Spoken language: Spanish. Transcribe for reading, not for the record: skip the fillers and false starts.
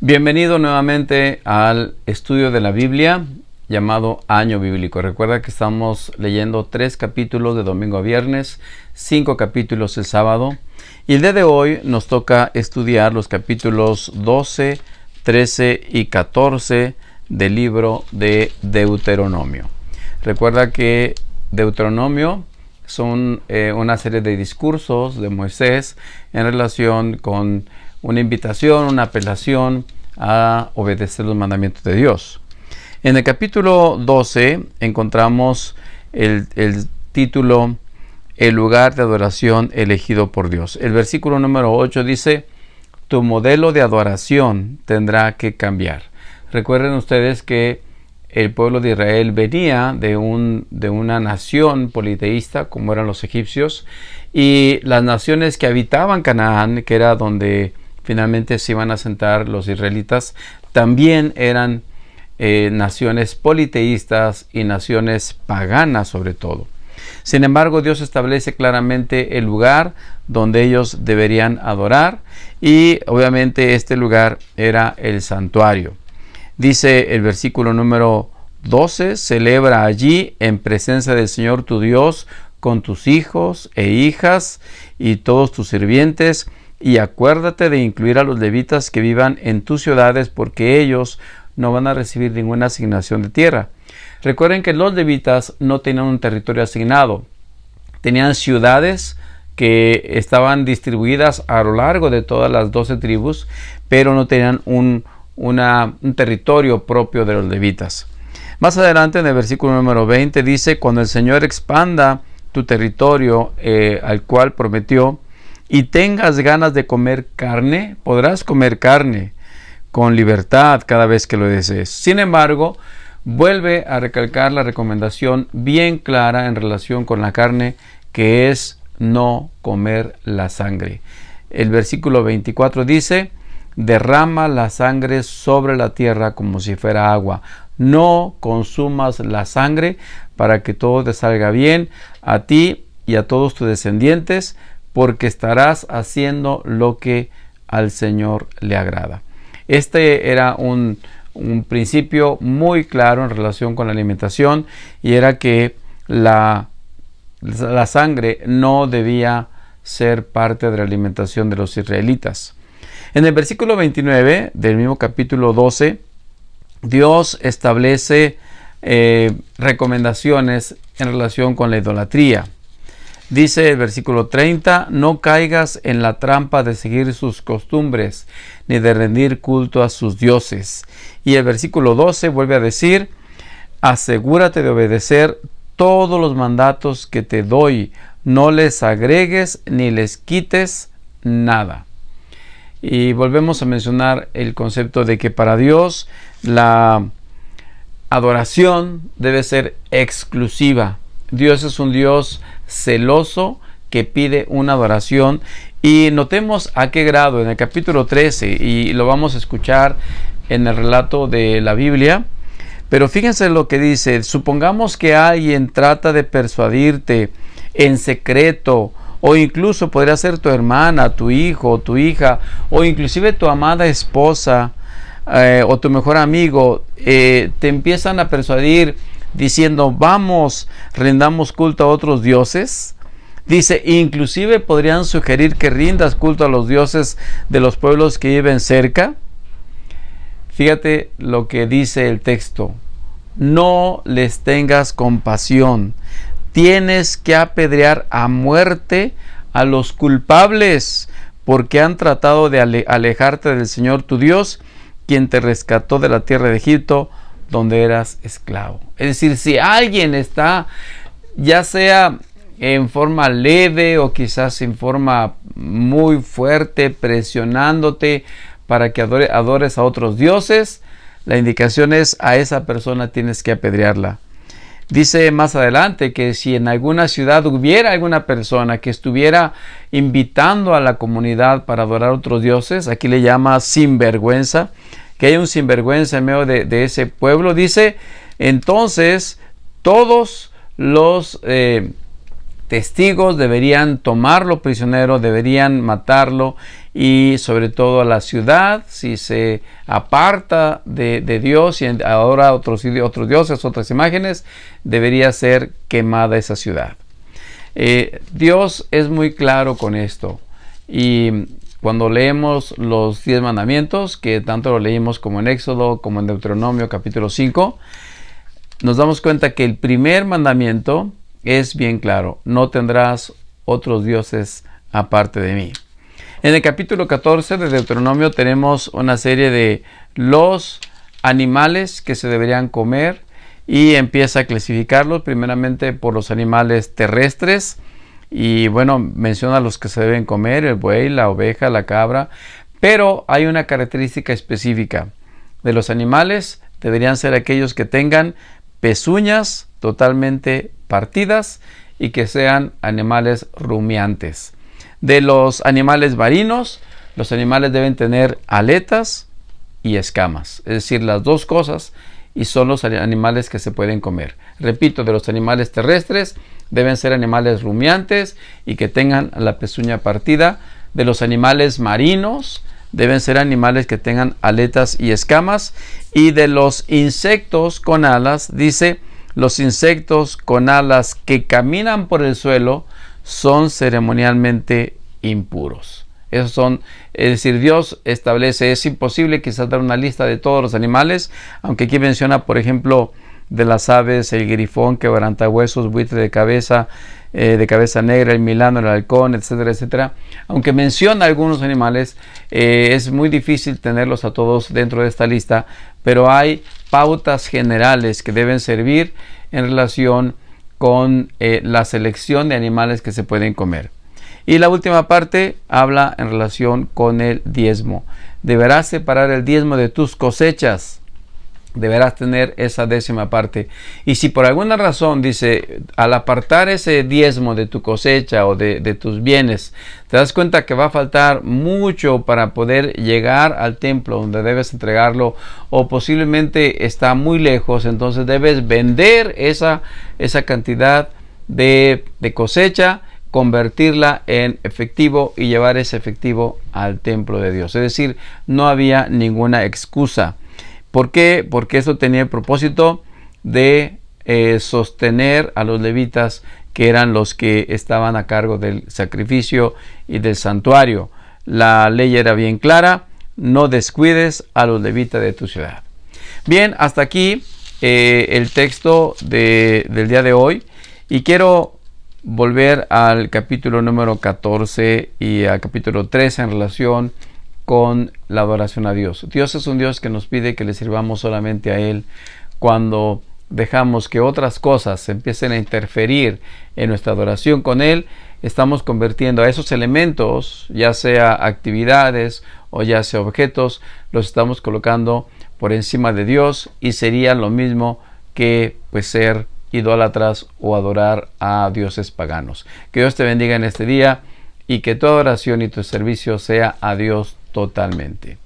Bienvenido nuevamente al estudio de la Biblia llamado Año Bíblico. Recuerda que estamos leyendo 3 capítulos de domingo a viernes, 5 capítulos el sábado. Y el día de hoy nos toca estudiar los capítulos 12, 13 y 14 del libro de Deuteronomio. Recuerda que Deuteronomio son una serie de discursos de Moisés en relación con una invitación, una apelación a obedecer los mandamientos de Dios. En el capítulo 12 encontramos el título El lugar de adoración elegido por Dios. El versículo número 8 dice: tu modelo de adoración tendrá que cambiar. Recuerden ustedes que el pueblo de Israel venía de una nación politeísta como eran los egipcios, y las naciones que habitaban Canaán, que era donde finalmente se iban a asentar los israelitas, también eran naciones politeístas y naciones paganas sobre todo. Sin embargo, Dios establece claramente el lugar donde ellos deberían adorar, y obviamente este lugar era el santuario. Dice el versículo número 12: celebra allí en presencia del Señor tu Dios con tus hijos e hijas y todos tus sirvientes, y acuérdate de incluir a los levitas que vivan en tus ciudades, porque ellos no van a recibir ninguna asignación de tierra. Recuerden que los levitas no tenían un territorio asignado. Tenían ciudades que estaban distribuidas a lo largo de todas las 12 tribus, pero no tenían un territorio propio de los levitas. Más adelante en el versículo número 20 dice: cuando el Señor expanda tu territorio al cual prometió, y tengas ganas de comer carne, podrás comer carne con libertad cada vez que lo desees. Sin embargo, vuelve a recalcar la recomendación bien clara en relación con la carne, que es no comer la sangre. El versículo 24 dice: derrama la sangre sobre la tierra como si fuera agua. No consumas la sangre, para que todo te salga bien a ti y a todos tus descendientes, porque estarás haciendo lo que al Señor le agrada. Este era un principio muy claro en relación con la alimentación, y era que la sangre no debía ser parte de la alimentación de los israelitas. En el versículo 29 del mismo capítulo 12, Dios establece recomendaciones en relación con la idolatría. Dice el versículo 30: no caigas en la trampa de seguir sus costumbres, ni de rendir culto a sus dioses. Y el versículo 12 vuelve a decir: asegúrate de obedecer todos los mandatos que te doy, no les agregues ni les quites nada. Y volvemos a mencionar el concepto de que para Dios la adoración debe ser exclusiva. Dios es un Dios celoso que pide una adoración, y notemos a qué grado en el capítulo 13, y lo vamos a escuchar en el relato de la Biblia. Pero fíjense lo que dice: supongamos que alguien trata de persuadirte en secreto, o incluso podría ser tu hermana, tu hijo, tu hija, o inclusive tu amada esposa o tu mejor amigo, te empiezan a persuadir diciendo: vamos, rendamos culto a otros dioses. Dice: inclusive podrían sugerir que rindas culto a los dioses de los pueblos que viven cerca. Fíjate lo que dice el texto: no les tengas compasión. Tienes que apedrear a muerte a los culpables, porque han tratado de alejarte del Señor tu Dios, quien te rescató de la tierra de Egipto, donde eras esclavo. Es decir, si alguien está, ya sea en forma leve o quizás en forma muy fuerte, presionándote para que adores a otros dioses, la indicación es: a esa persona tienes que apedrearla. Dice más adelante que si en alguna ciudad hubiera alguna persona que estuviera invitando a la comunidad para adorar a otros dioses, aquí le llama sinvergüenza, que hay un sinvergüenza en medio de ese pueblo, dice, entonces todos los testigos deberían tomarlo prisionero, deberían matarlo, y sobre todo a la ciudad, si se aparta de Dios y ahora otros dioses, otras imágenes, debería ser quemada esa ciudad. Dios es muy claro con esto, y cuando leemos los 10 mandamientos, que tanto lo leímos como en Éxodo, como en Deuteronomio capítulo 5, nos damos cuenta que el primer mandamiento es bien claro: no tendrás otros dioses aparte de mí. En el capítulo 14 de Deuteronomio tenemos una serie de los animales que se deberían comer, y empieza a clasificarlos primeramente por los animales terrestres, y bueno, menciona los que se deben comer: el buey, la oveja, la cabra. Pero hay una característica específica: de los animales deberían ser aquellos que tengan pezuñas totalmente partidas y que sean animales rumiantes. De los animales marinos, los animales deben tener aletas y escamas, es decir, las dos cosas, y son los animales que se pueden comer. Repito, de los animales terrestres deben ser animales rumiantes y que tengan la pezuña partida. De los animales marinos deben ser animales que tengan aletas y escamas. Y de los insectos con alas, dice: los insectos con alas que caminan por el suelo son ceremonialmente impuros. Esos son, es decir, Dios establece, es imposible quizás dar una lista de todos los animales, aunque aquí menciona, por ejemplo, de las aves: el grifón, quebrantahuesos, buitre de cabeza negra, el milano, el halcón, etcétera, etcétera. Aunque menciona algunos animales, es muy difícil tenerlos a todos dentro de esta lista, pero hay pautas generales que deben servir en relación con la selección de animales que se pueden comer. Y la última parte habla en relación con el diezmo. Deberás separar el diezmo de tus cosechas. Deberás tener esa 10ª parte. Y si por alguna razón, dice, al apartar ese diezmo de tu cosecha o de tus bienes, te das cuenta que va a faltar mucho para poder llegar al templo donde debes entregarlo, o posiblemente está muy lejos, entonces debes vender esa cantidad de cosecha, convertirla en efectivo y llevar ese efectivo al templo de Dios. Es decir, no había ninguna excusa. ¿Por qué? Porque eso tenía el propósito de sostener a los levitas, que eran los que estaban a cargo del sacrificio y del santuario. La ley era bien clara: no descuides a los levitas de tu ciudad. Bien, hasta aquí el texto del día de hoy, y quiero volver al capítulo número 14 y al capítulo 13 en relación con la adoración a Dios. Dios es un Dios que nos pide que le sirvamos solamente a Él. Cuando dejamos que otras cosas empiecen a interferir en nuestra adoración con Él, estamos convirtiendo a esos elementos, ya sea actividades o ya sea objetos, los estamos colocando por encima de Dios, y sería lo mismo que ser idólatras o adorar a dioses paganos. Que Dios te bendiga en este día, y que tu adoración y tu servicio sea a Dios totalmente.